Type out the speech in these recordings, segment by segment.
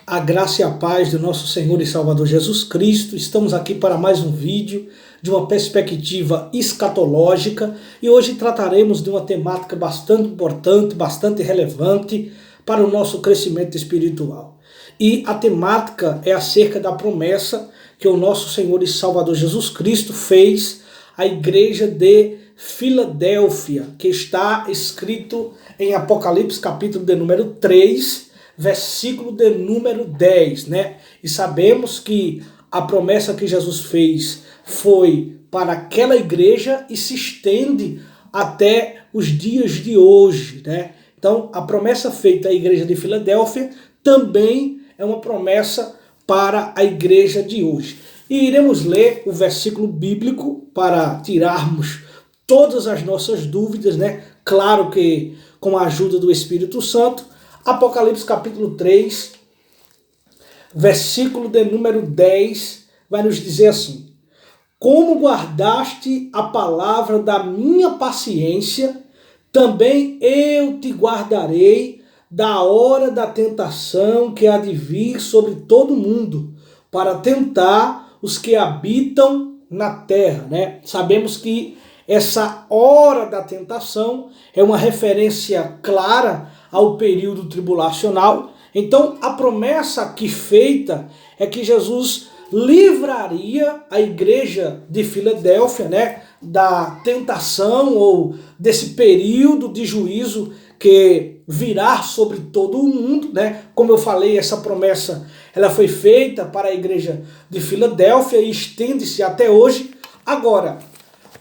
A graça e a paz do nosso Senhor e Salvador Jesus Cristo. Estamos aqui para mais um vídeo de uma perspectiva escatológica e hoje trataremos de uma temática bastante importante, bastante relevante para o nosso crescimento espiritual. E a temática é acerca da promessa que o nosso Senhor e Salvador Jesus Cristo fez à igreja de Filadélfia, que está escrito em Apocalipse capítulo de número 3, versículo de número 10, né? E sabemos que a promessa que Jesus fez foi para aquela igreja e se estende até os dias de hoje, né? Então, a promessa feita à igreja de Filadélfia também é uma promessa para a igreja de hoje. E iremos ler o versículo bíblico para tirarmos todas as nossas dúvidas, né? Claro que com a ajuda do Espírito Santo. Apocalipse capítulo 3, versículo de número 10, vai nos dizer assim: como guardaste a palavra da minha paciência, também eu te guardarei da hora da tentação que há de vir sobre todo mundo, para tentar os que habitam na terra, né? Sabemos que essa hora da tentação é uma referência clara ao período tribulacional. Então, a promessa aqui feita é que Jesus livraria a igreja de Filadélfia, né, da tentação ou desse período de juízo que virá sobre todo o mundo, né? Como eu falei, essa promessa ela foi feita para a igreja de Filadélfia e estende-se até hoje. Agora,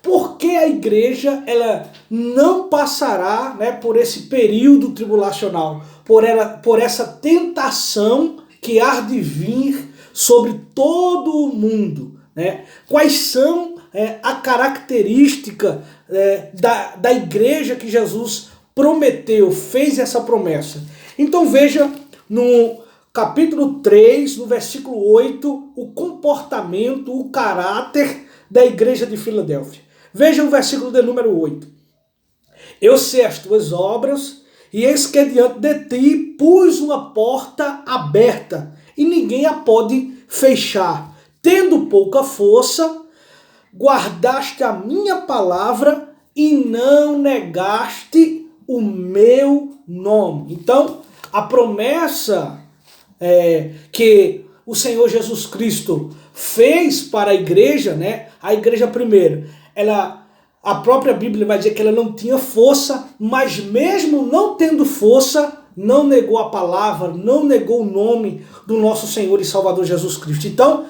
por que a igreja ela não passará, né, por esse período tribulacional, por essa tentação que há de vir sobre todo o mundo, né? Quais são a característica da igreja que Jesus prometeu, fez essa promessa? Então veja no capítulo 3, no versículo 8, o comportamento, o caráter da igreja de Filadélfia. Veja o versículo de número 8. Eu sei as tuas obras, e eis que diante de ti pus uma porta aberta, e ninguém a pode fechar. Tendo pouca força, guardaste a minha palavra e não negaste o meu nome. Então, a promessa que o Senhor Jesus Cristo fez para a igreja, né? A igreja primeiro, a própria Bíblia vai dizer que ela não tinha força, mas mesmo não tendo força, não negou a palavra, não negou o nome do nosso Senhor e Salvador Jesus Cristo. Então,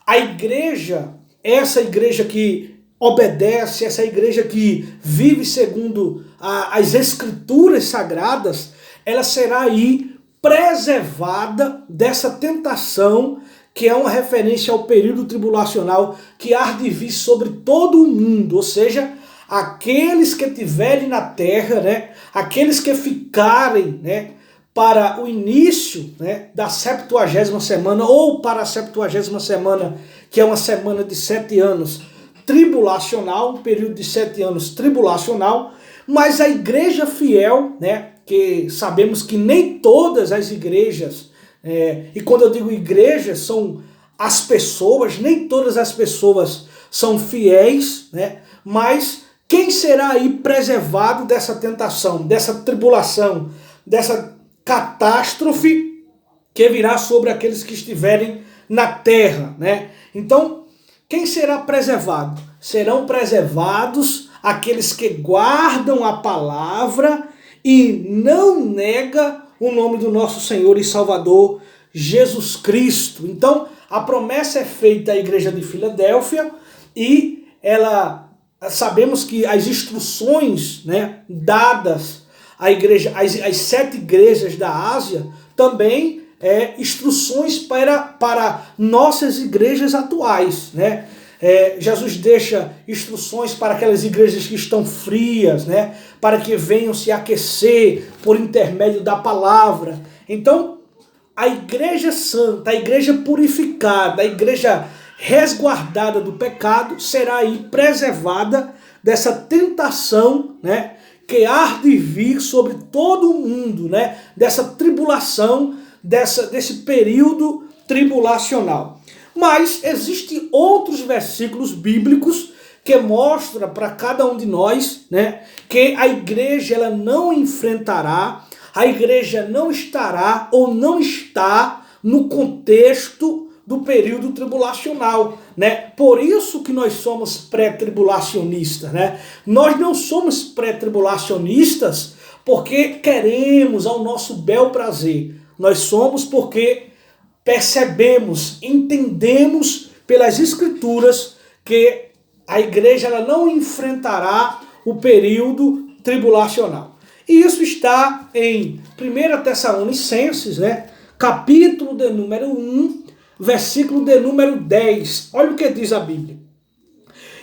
a igreja, essa igreja que obedece, essa igreja que vive segundo as escrituras sagradas, ela será aí preservada dessa tentação que é uma referência ao período tribulacional que há de vir sobre todo o mundo, ou seja, aqueles que estiverem na terra, né, aqueles que ficarem, né, para o início, né, da 70ª semana ou para a 70ª semana, que é uma semana de 7 anos tribulacional, um período de 7 anos tribulacional, mas a igreja fiel, né, que sabemos que nem todas as igrejas, e quando eu digo igreja, são as pessoas, nem todas as pessoas são fiéis, né? Mas quem será aí preservado dessa tentação, dessa tribulação, dessa catástrofe que virá sobre aqueles que estiverem na terra, né? Então, quem será preservado? Serão preservados aqueles que guardam a palavra e não nega o nome do nosso Senhor e Salvador Jesus Cristo. Então, a promessa é feita à igreja de Filadélfia e sabemos que as instruções, né, dadas à igreja, às 7 igrejas da Ásia, também instruções para nossas igrejas atuais, né? Jesus deixa instruções para aquelas igrejas que estão frias, né? Para que venham se aquecer por intermédio da palavra. Então, a igreja santa, a igreja purificada, a igreja resguardada do pecado será aí preservada dessa tentação, né, que há de vir sobre todo o mundo, né, dessa tribulação desse período tribulacional. Mas existem outros versículos bíblicos que mostram para cada um de nós, né, que a igreja ela não enfrentará, a igreja não estará ou não está no contexto do período tribulacional, né? Por isso que nós somos pré-tribulacionistas, né? Nós não somos pré-tribulacionistas porque queremos ao nosso bel prazer. Nós somos porque percebemos, entendemos pelas escrituras que a igreja ela não enfrentará o período tribulacional. E isso está em 1 Tessalonicenses, né? Capítulo de número 1, versículo de número 10. Olha o que diz a Bíblia.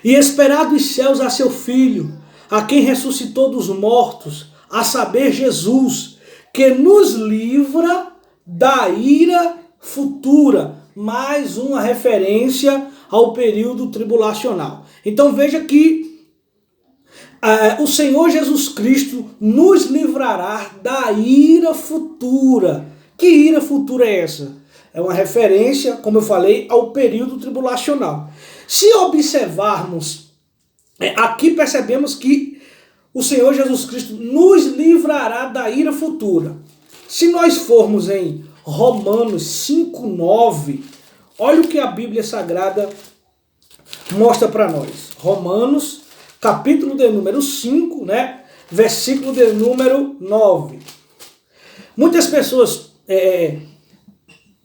E esperar dos céus a seu Filho, a quem ressuscitou dos mortos, a saber Jesus, que nos livra da ira futura. Mais uma referência ao período tribulacional. Então veja que o Senhor Jesus Cristo nos livrará da ira futura. Que ira futura é essa? É uma referência, como eu falei, ao período tribulacional. Se observarmos, aqui percebemos que o Senhor Jesus Cristo nos livrará da ira futura. Se nós formos em Romanos 5:9, olha o que a Bíblia Sagrada mostra para nós. Romanos, capítulo de número 5, né? Versículo de número 9. Muitas pessoas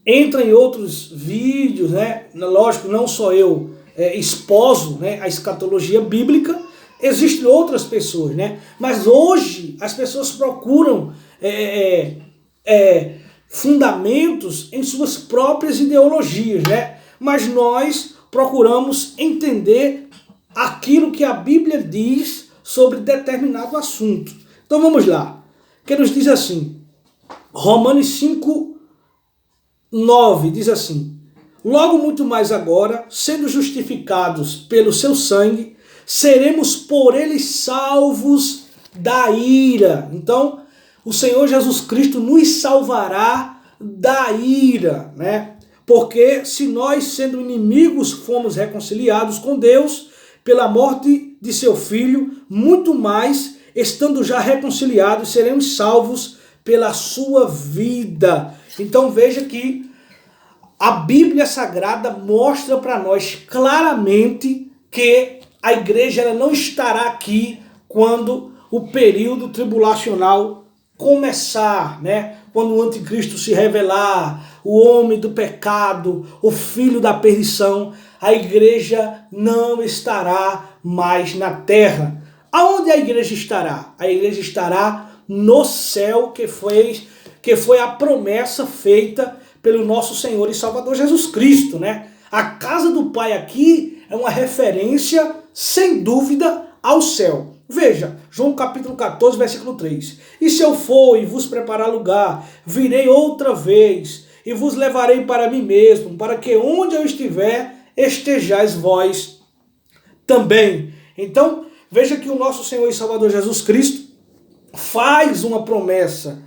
entram em outros vídeos, né? Lógico, não só eu exposo, né, a escatologia bíblica, existem outras pessoas, né? Mas hoje as pessoas procuram fundamentos em suas próprias ideologias, né? Mas nós procuramos entender aquilo que a Bíblia diz sobre determinado assunto. Então vamos lá. Que nos diz assim, Romanos 5:9 diz assim: logo muito mais agora, sendo justificados pelo seu sangue, seremos por ele salvos da ira. Então, o Senhor Jesus Cristo nos salvará da ira, né? Porque se nós, sendo inimigos, fomos reconciliados com Deus pela morte de seu Filho, muito mais, estando já reconciliados, seremos salvos pela sua vida. Então veja que a Bíblia Sagrada mostra para nós claramente que a igreja ela não estará aqui quando o período tribulacional começar, né? Quando o anticristo se revelar, o homem do pecado, o filho da perdição, a igreja não estará mais na terra. Aonde a igreja estará? A igreja estará no céu, que foi a promessa feita pelo nosso Senhor e Salvador Jesus Cristo, né? A casa do Pai aqui é uma referência, sem dúvida, ao céu. Veja, João capítulo 14, versículo 3. E se eu for e vos preparar lugar, virei outra vez e vos levarei para mim mesmo, para que onde eu estiver, estejais vós também. Então, veja que o nosso Senhor e Salvador Jesus Cristo faz uma promessa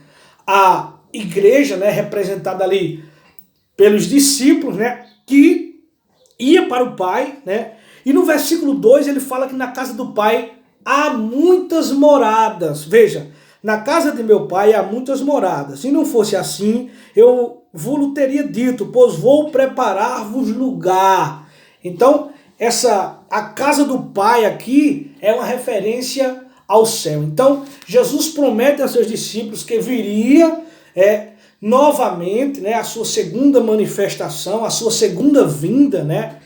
à igreja, né, representada ali pelos discípulos, né, que ia para o Pai, né? E no versículo 2 ele fala que na casa do Pai há muitas moradas. Veja, na casa de meu Pai há muitas moradas. Se não fosse assim, eu vos teria dito, pois vou preparar-vos lugar. Então, a casa do Pai aqui é uma referência ao céu. Então, Jesus promete a seus discípulos que viria novamente, né, a sua segunda manifestação, a sua segunda vinda, né?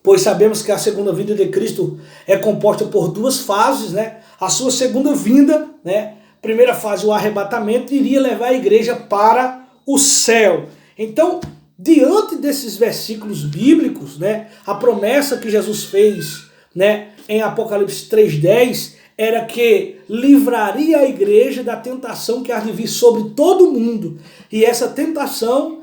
Pois sabemos que a segunda vinda de Cristo é composta por duas fases, né? A sua segunda vinda, né? Primeira fase, o arrebatamento, iria levar a igreja para o céu. Então, diante desses versículos bíblicos, né, a promessa que Jesus fez, né, em Apocalipse 3:10, era que livraria a igreja da tentação que há de vir sobre todo mundo. E essa tentação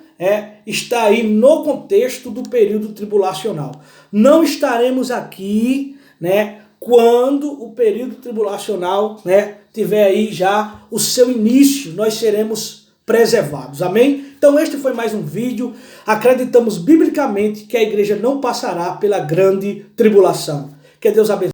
está aí no contexto do período tribulacional. Não estaremos aqui, né, quando o período tribulacional, né, tiver aí já o seu início. Nós seremos preservados. Amém? Então este foi mais um vídeo. Acreditamos biblicamente que a igreja não passará pela grande tribulação. Que Deus abençoe.